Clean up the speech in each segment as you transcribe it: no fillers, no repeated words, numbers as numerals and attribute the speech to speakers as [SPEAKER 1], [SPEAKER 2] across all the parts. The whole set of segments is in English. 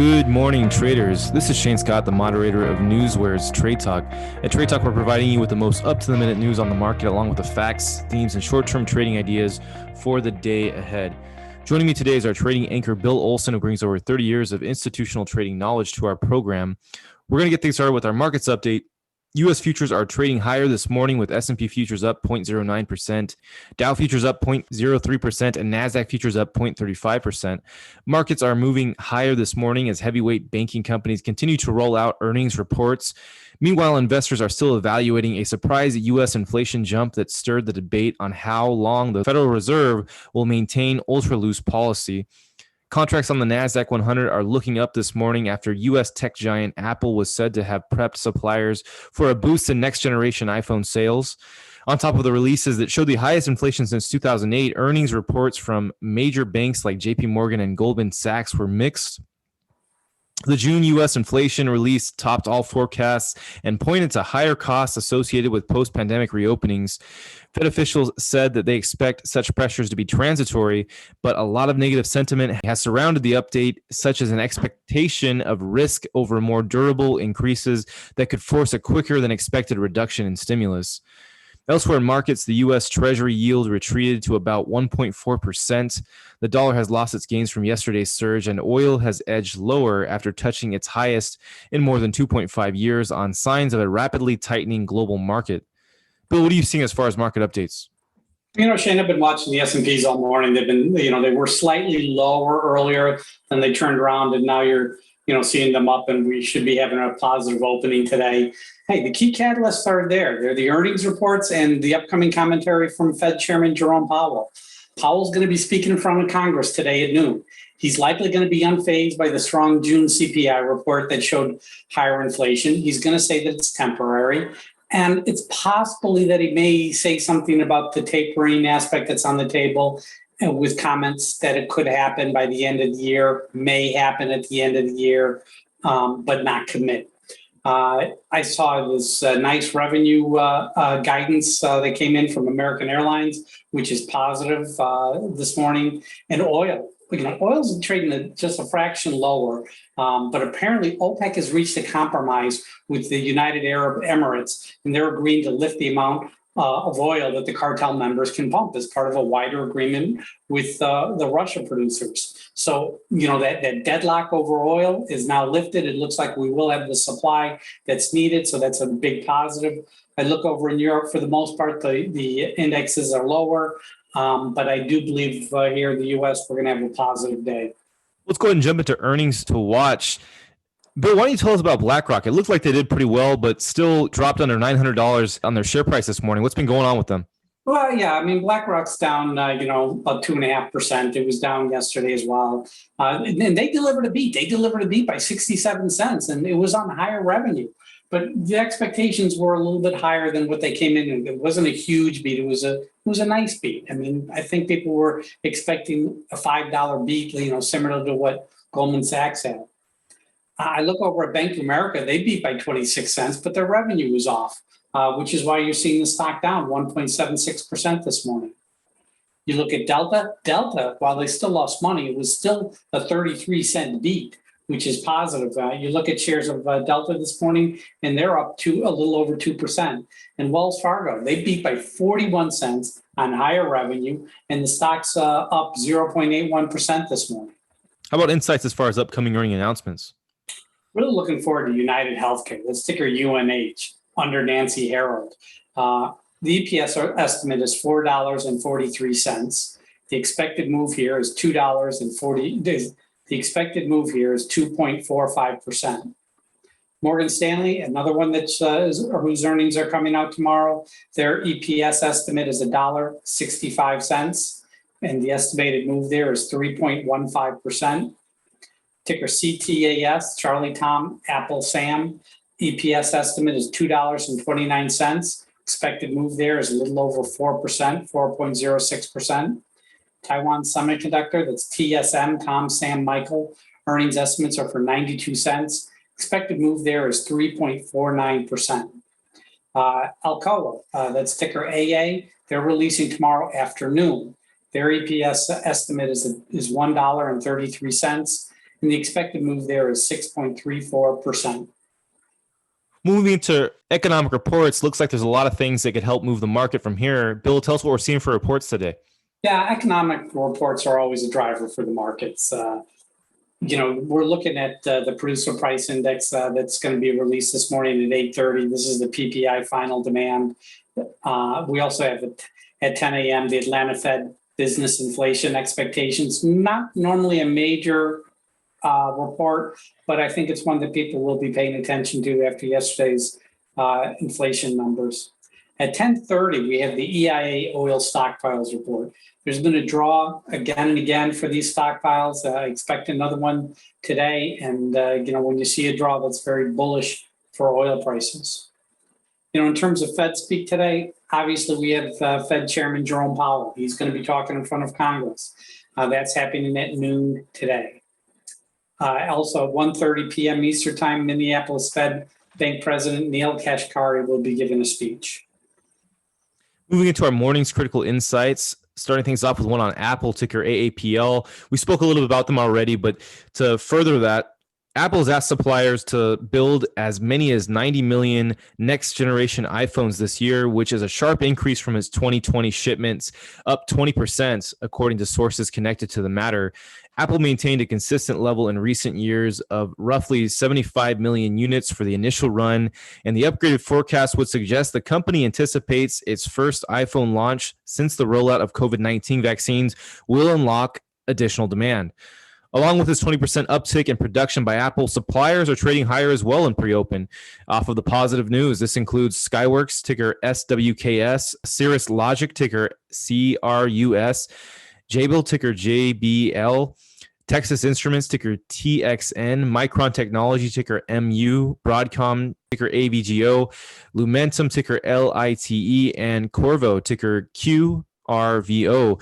[SPEAKER 1] Good morning, traders. This is Shane Scott, the moderator of Newsware's Trade Talk. At Trade Talk, we're providing you with the most up-to-the-minute news on the market, along with the facts, themes, and short-term trading ideas for the day ahead. Joining me today is our trading anchor, Bill Olson, who brings over 30 years of institutional trading knowledge to our program. We're going to get things started with our markets update. U.S. futures are trading higher this morning with S&P futures up 0.09%, Dow futures up 0.03%, and Nasdaq futures up 0.35%. Markets are moving higher this morning as heavyweight banking companies continue to roll out earnings reports. Meanwhile, investors are still evaluating a surprise U.S. inflation jump that stirred the debate on how long the Federal Reserve will maintain ultra-loose policy. Contracts on the Nasdaq 100 are looking up this morning after U.S. tech giant Apple was said to have prepped suppliers for a boost in next-generation iPhone sales. On top of the releases that showed the highest inflation since 2008, earnings reports from major banks like JP Morgan and Goldman Sachs were mixed. The June U.S. inflation release topped all forecasts and pointed to higher costs associated with post-pandemic reopenings. Fed officials said that they expect such pressures to be transitory, but a lot of negative sentiment has surrounded the update, such as an expectation of risk over more durable increases that could force a quicker than expected reduction in stimulus. Elsewhere in markets, the U.S. Treasury yield retreated to about 1.4%. The dollar has lost its gains from yesterday's surge, and oil has edged lower after touching its highest in more than 2.5 years on signs of a rapidly tightening global market. Bill, what are you seeing as far as market updates?
[SPEAKER 2] Shane, I've been watching the S&Ps all morning. They've been, they were slightly lower earlier, then they turned around, and now you're, seeing them up, and we should be having a positive opening today. Hey, the key catalysts are there. They're the earnings reports and the upcoming commentary from Fed Chairman Jerome Powell. Powell's going to be speaking in front of Congress today at noon. He's likely going to be unfazed by the strong June CPI report that showed higher inflation. He's going to say that it's temporary. And it's possibly that he may say something about the tapering aspect that's on the table, with comments that it could happen by the end of the year, may happen at the end of the year, but not commit. I saw this nice revenue guidance that came in from American Airlines, which is positive this morning. And oil. Oil's trading at just a fraction lower, but apparently OPEC has reached a compromise with the United Arab Emirates, and they're agreeing to lift the amount of oil that the cartel members can pump as part of a wider agreement with the Russia producers. So, that deadlock over oil is now lifted. It looks like we will have the supply that's needed, so that's a big positive. I look over in Europe, for the most part, the indexes are lower. But I do believe here in the U.S., we're going to have a positive day.
[SPEAKER 1] Let's go ahead and jump into earnings to watch. Bill, why don't you tell us about BlackRock? It looked like they did pretty well, but still dropped under $900 on their share price this morning. What's been going on with them?
[SPEAKER 2] Well, yeah, BlackRock's down, about 2.5%. It was down yesterday as well. And they delivered a beat. They delivered a beat by 67 cents, and it was on higher revenue. But the expectations were a little bit higher than what they came in. It wasn't a huge beat. It was a nice beat. I think people were expecting a $5 beat, similar to what Goldman Sachs had. I look over at Bank of America. They beat by 26 cents, but their revenue was off, which is why you're seeing the stock down 1.76% this morning. You look at Delta. Delta, while they still lost money, it was still a 33-cent beat, which is positive. You look at shares of Delta this morning, and they're up a little over 2%. And Wells Fargo, they beat by 41 cents on higher revenue, and the stock's up 0.81% this morning.
[SPEAKER 1] How about insights as far as upcoming earning announcements?
[SPEAKER 2] Really looking forward to United Healthcare. Let's ticker UNH under Nancy Herald. The EPS estimate is $4.43. The expected move here is $2.40. The expected move here is 2.45%. Morgan Stanley, another one whose earnings are coming out tomorrow. Their EPS estimate is $1.65, and the estimated move there is 3.15%. Ticker CTAS, Charlie Tom Apple Sam. EPS estimate is $2.29. Expected move there is a little over 4%, 4.06%. Taiwan Semiconductor, that's TSM, Tom, Sam, Michael. Earnings estimates are for 92 cents. Expected move there is 3.49%. Alcoa, that's ticker AA. They're releasing tomorrow afternoon. Their EPS estimate is $1.33. and the expected move there is 6.34%.
[SPEAKER 1] Moving into economic reports, looks like there's a lot of things that could help move the market from here. Bill, tell us what we're seeing for reports today.
[SPEAKER 2] Yeah, economic reports are always a driver for the markets. We're looking at the producer price index that's going to be released this morning at 8:30. This is the PPI final demand. We also have at 10 a.m. the Atlanta Fed business inflation expectations. Not normally a major report, but I think it's one that people will be paying attention to after yesterday's inflation numbers. At 10:30, we have the EIA oil stockpiles report. There's been a draw again and again for these stockpiles. I expect another one today. And, when you see a draw, that's very bullish for oil prices. In terms of Fed speak today, obviously we have Fed Chairman Jerome Powell. He's going to be talking in front of Congress. That's happening at noon today. Also, at 1:30 p.m. Eastern Time, Minneapolis Fed Bank President Neil Kashkari will be giving a speech.
[SPEAKER 1] Moving into our morning's critical insights, starting things off with one on Apple, ticker AAPL. We spoke a little bit about them already, but to further that, Apple has asked suppliers to build as many as 90 million next generation iPhones this year, which is a sharp increase from its 2020 shipments, up 20%, according to sources connected to the matter. Apple maintained a consistent level in recent years of roughly 75 million units for the initial run, and the upgraded forecast would suggest the company anticipates its first iPhone launch since the rollout of COVID-19 vaccines will unlock additional demand. Along with this 20% uptick in production by Apple, suppliers are trading higher as well in pre-open. Off of the positive news, this includes Skyworks, ticker SWKS, Cirrus Logic, ticker CRUS, Jabil, ticker JBL, Texas Instruments, ticker TXN, Micron Technology, ticker MU, Broadcom, ticker AVGO, Lumentum, ticker LITE, and Qorvo, ticker QRVO.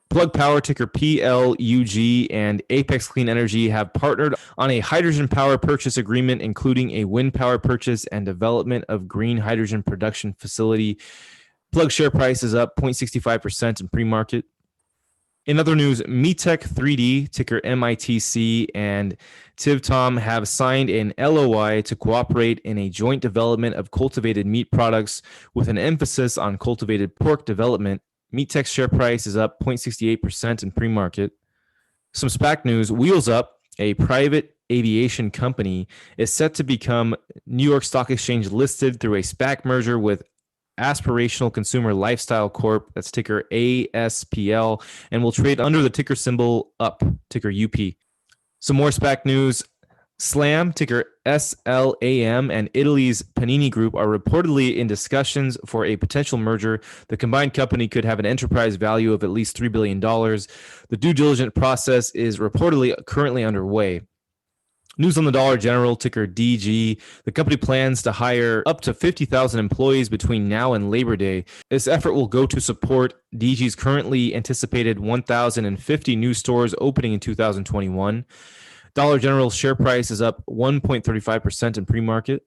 [SPEAKER 1] Plug Power, ticker PLUG, and Apex Clean Energy have partnered on a hydrogen power purchase agreement, including a wind power purchase and development of green hydrogen production facility. Plug share price is up 0.65% in pre-market. In other news, Metek 3D, ticker MITC, and Tivtom have signed an LOI to cooperate in a joint development of cultivated meat products with an emphasis on cultivated pork development. Metek's share price is up 0.68% in pre-market. Some SPAC news, Wheels Up, a private aviation company, is set to become New York Stock Exchange listed through a SPAC merger with Aspirational Consumer Lifestyle Corp, that's ticker ASPL, and will trade under the ticker symbol UP, ticker UP. Some more SPAC news. Slam, ticker SLAM, and Italy's Panini Group are reportedly in discussions for a potential merger. The combined company could have an enterprise value of at least $3 billion. The due diligence process is reportedly currently underway. News on the Dollar General, ticker DG. The company plans to hire up to 50,000 employees between now and Labor Day. This effort will go to support DG's currently anticipated 1,050 new stores opening in 2021. Dollar General's share price is up 1.35% in pre-market.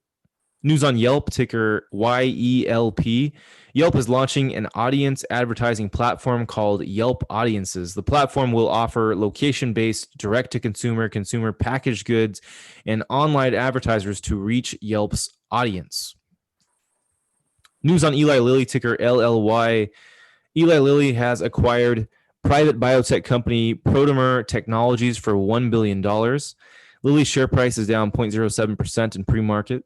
[SPEAKER 1] News on Yelp, ticker YELP. Yelp is launching an audience advertising platform called Yelp Audiences. The platform will offer location-based, direct-to-consumer, consumer packaged goods, and online advertisers to reach Yelp's audience. News on Eli Lilly, ticker LLY. Eli Lilly has acquired private biotech company Protomer Technologies for $1 billion. Lilly's share price is down 0.07% in pre-market.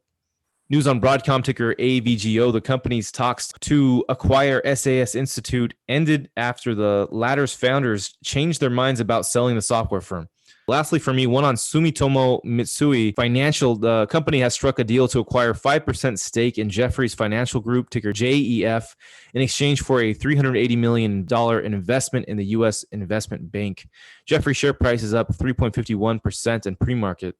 [SPEAKER 1] News on Broadcom, ticker AVGO. The company's talks to acquire SAS Institute ended after the latter's founders changed their minds about selling the software firm. Lastly, for me, one on Sumitomo Mitsui Financial. The company has struck a deal to acquire 5% stake in Jefferies Financial Group, ticker JEF, in exchange for a $380 million investment in the U.S. investment bank. Jefferies share price is up 3.51% in pre-market.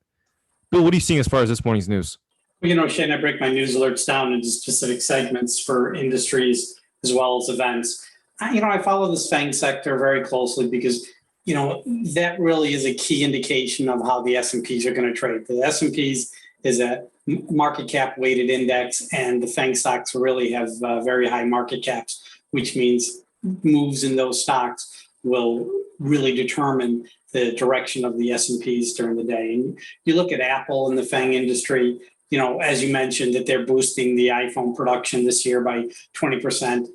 [SPEAKER 1] Bill, what are you seeing as far as this morning's news?
[SPEAKER 2] Well, Shane, I break my news alerts down into specific segments for industries as well as events. I follow this FANG sector very closely because that really is a key indication of how the S&Ps are going to trade. The S&Ps is a market cap weighted index, and the FANG stocks really have very high market caps, which means moves in those stocks will really determine the direction of the S&Ps during the day. And you look at Apple and the FANG industry, as you mentioned, that they're boosting the iPhone production this year by 20%.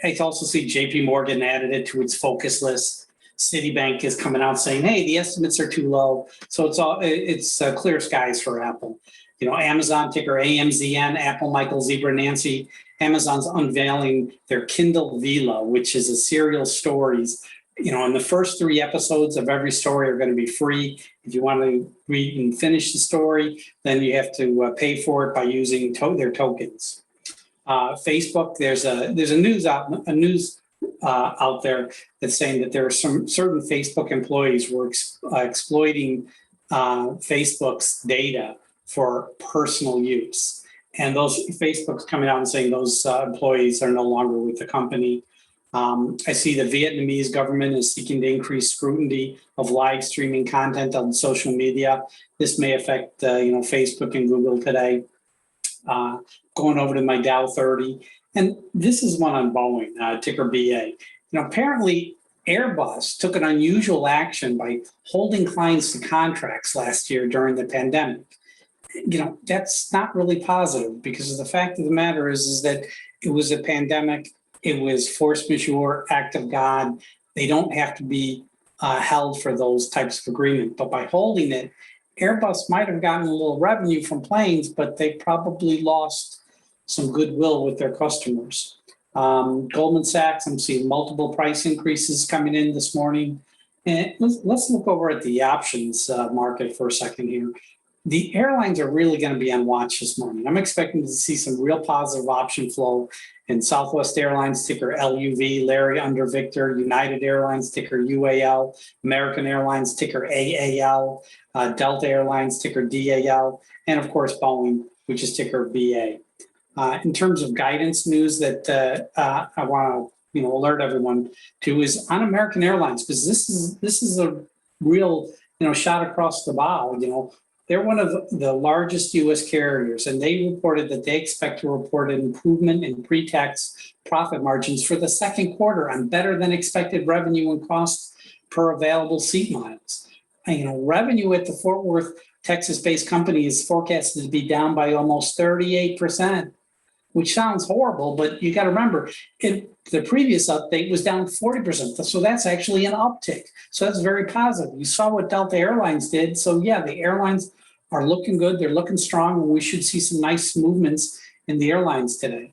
[SPEAKER 2] I also see JP Morgan added it to its focus list. Citibank is coming out saying, hey, the estimates are too low. So it's clear skies for Apple. Amazon, ticker AMZN, Apple, Michael, Zebra, Nancy. Amazon's unveiling their Kindle Vela, which is a serial stories. And the first 3 episodes of every story are going to be free. If you want to read and finish the story, then you have to pay for it by using their tokens. Facebook, there's a news out there that's saying that there are some certain Facebook employees who are exploiting Facebook's data for personal use. And those Facebook's coming out and saying those employees are no longer with the company. I see the Vietnamese government is seeking to increase scrutiny of live streaming content on social media. This may affect Facebook and Google today. Going over to my Dow 30. And this is one on Boeing, ticker BA. Apparently Airbus took an unusual action by holding clients to contracts last year during the pandemic. That's not really positive, because the fact of the matter is that it was a pandemic. It was force majeure, act of God. They don't have to be held for those types of agreement. But by holding it, Airbus might have gotten a little revenue from planes, but they probably lost some goodwill with their customers. Goldman Sachs, I'm seeing multiple price increases coming in this morning. And let's look over at the options market for a second here. The airlines are really going to be on watch this morning. I'm expecting to see some real positive option flow in Southwest Airlines, ticker LUV, Larry under Victor, United Airlines, ticker UAL, American Airlines, ticker AAL, Delta Airlines, ticker DAL, and of course Boeing, which is ticker BA. In terms of guidance news that I want to alert everyone to is on American Airlines, because this is a real shot across the bow. They're one of the largest U.S. carriers, and they reported that they expect to report an improvement in pre-tax profit margins for the second quarter on better than expected revenue and cost per available seat miles. Revenue at the Fort Worth, Texas-based company is forecasted to be down by almost 38%, which sounds horrible, but you got to remember, the previous update was down 40%. So that's actually an uptick. So that's very positive. You saw what Delta Airlines did. So yeah, the airlines are looking good. They're looking strong, and we should see some nice movements in the airlines today.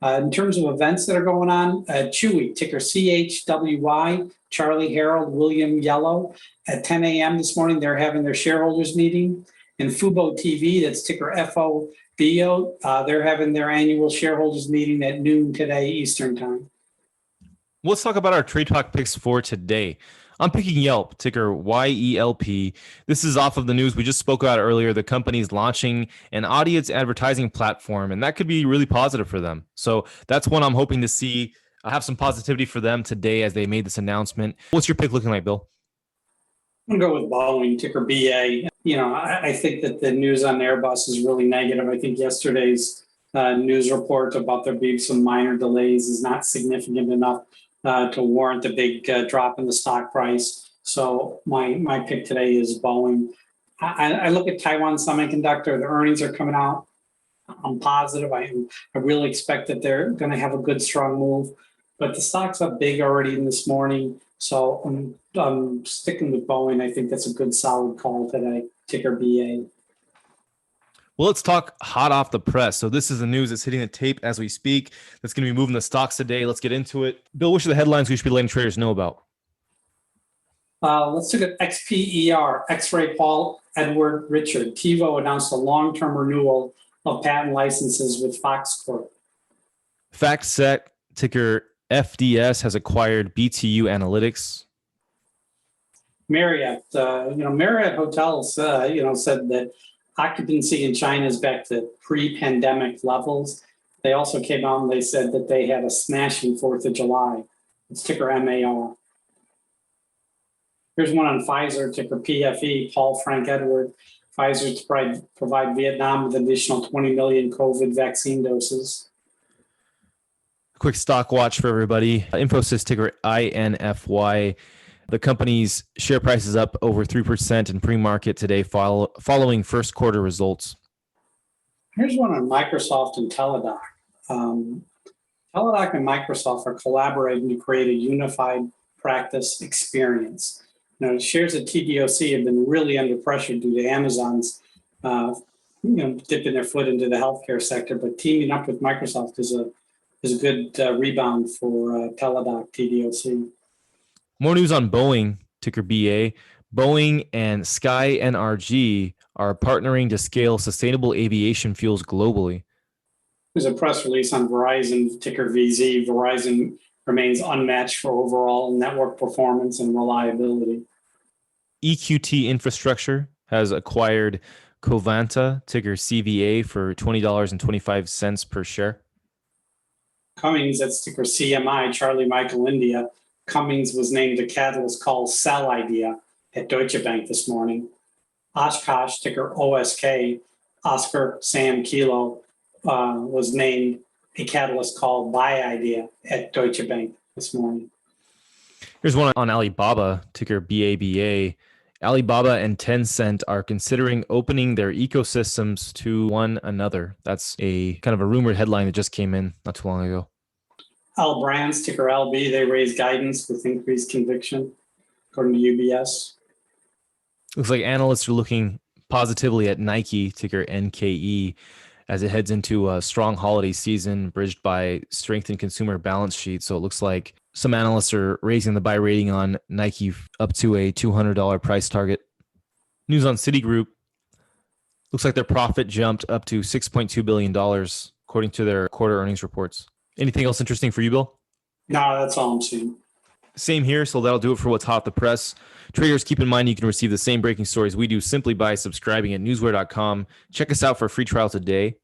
[SPEAKER 2] In terms of events that are going on, Chewy, ticker CHWY, Charlie Harold, William Yellow. At 10 a.m. this morning, they're having their shareholders meeting. And Fubo TV, that's ticker FOBO, they're having their annual shareholders meeting at noon today, Eastern time.
[SPEAKER 1] Let's talk about our Trade Talk picks for today. I'm picking Yelp, ticker YELP. This is off of the news we just spoke about earlier. The company's launching an audience advertising platform, and that could be really positive for them. So that's one I'm hoping to see. I have some positivity for them today as they made this announcement. What's your pick looking like, Bill?
[SPEAKER 2] I'm going to go with Boeing, ticker BA. I think that the news on Airbus is really negative. I think yesterday's news report about there being some minor delays is not significant enough to warrant a big drop in the stock price. So my pick today is Boeing. I look at Taiwan Semiconductor. The earnings are coming out. I'm positive. I really expect that they're going to have a good, strong move. But the stock's up big already this morning. So I'm sticking with Boeing. I think that's a good, solid call today. Ticker BA.
[SPEAKER 1] Well, let's talk hot off the press. So this is the news that's hitting the tape as we speak. That's going to be moving the stocks today. Let's get into it. Bill, which are the headlines we should be letting traders know about?
[SPEAKER 2] Let's look at XPER, X-Ray Paul Edward Richard. TiVo announced a long-term renewal of patent licenses with Fox Corp.
[SPEAKER 1] FactSet, ticker FDS, has acquired BTU Analytics.
[SPEAKER 2] Marriott, Marriott Hotels, said that occupancy in China is back to pre-pandemic levels. They also came out and they said that they had a smashing 4th of July. It's ticker MAR. Here's one on Pfizer, ticker PFE, Paul Frank Edward. Pfizer to provide Vietnam with additional 20 million COVID vaccine doses.
[SPEAKER 1] Quick stock watch for everybody. Infosys, ticker INFY. The company's share price is up over 3% in pre-market today following first quarter results.
[SPEAKER 2] Here's one on Microsoft and Teladoc. Teladoc and Microsoft are collaborating to create a unified practice experience. Now, shares of TDOC have been really under pressure due to Amazon's dipping their foot into the healthcare sector, but teaming up with Microsoft is a good rebound for Teladoc TDOC.
[SPEAKER 1] More news on Boeing, ticker BA. Boeing and Sky NRG are partnering to scale sustainable aviation fuels globally.
[SPEAKER 2] There's a press release on Verizon, ticker VZ. Verizon remains unmatched for overall network performance and reliability.
[SPEAKER 1] EQT Infrastructure has acquired Covanta, ticker CVA, for $20.25 per share.
[SPEAKER 2] Cummins, that's ticker CMI, Charlie Michael India. Cummins was named a catalyst called Sell Idea at Deutsche Bank this morning. Oshkosh, ticker OSK, Oscar Sam Kilo, was named a catalyst called Buy Idea at Deutsche Bank this morning.
[SPEAKER 1] Here's one on Alibaba, ticker BABA. Alibaba and Tencent are considering opening their ecosystems to one another. That's a kind of a rumored headline that just came in not too long ago.
[SPEAKER 2] L Brands, ticker LB, they raised guidance with increased conviction, according to UBS.
[SPEAKER 1] Looks like analysts are looking positively at Nike, ticker NKE, as it heads into a strong holiday season bridged by strengthened consumer balance sheet. So it looks like some analysts are raising the buy rating on Nike up to a $200 price target. News on Citigroup. Looks like their profit jumped up to $6.2 billion, according to their quarter earnings reports. Anything else interesting for you, Bill?
[SPEAKER 2] No, that's all I'm seeing.
[SPEAKER 1] Same here, so that'll do it for what's hot the press. Traders, keep in mind you can receive the same breaking stories we do simply by subscribing at newsware.com. Check us out for a free trial today.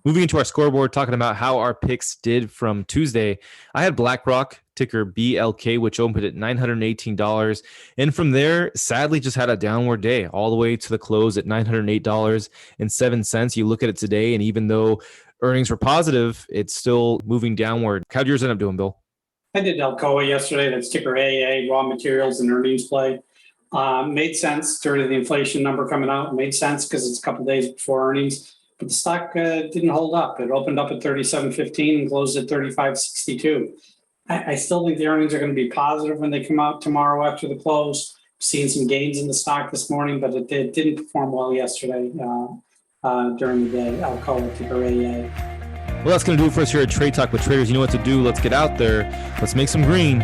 [SPEAKER 1] Moving into our scoreboard, talking about how our picks did from Tuesday. I had BlackRock, ticker BLK, which opened at $918. And from there, sadly, just had a downward day all the way to the close at $908.07. You look at it today, and even though earnings were positive, it's still moving downward. How'd yours end up doing, Bill?
[SPEAKER 2] I did Alcoa yesterday. That's ticker AA, raw materials and earnings play. Made sense during the inflation number coming out. Made sense because it's a couple days before earnings. But the stock didn't hold up. It opened up at 37.15 and closed at 35.62. I still think the earnings are going to be positive when they come out tomorrow after the close. Seen some gains in the stock this morning, but it didn't perform well yesterday during the day. Alcoa, ticker AA.
[SPEAKER 1] Well, that's going to do it for us here at Trade Talk with Traders. You know what to do. Let's get out there. Let's make some green.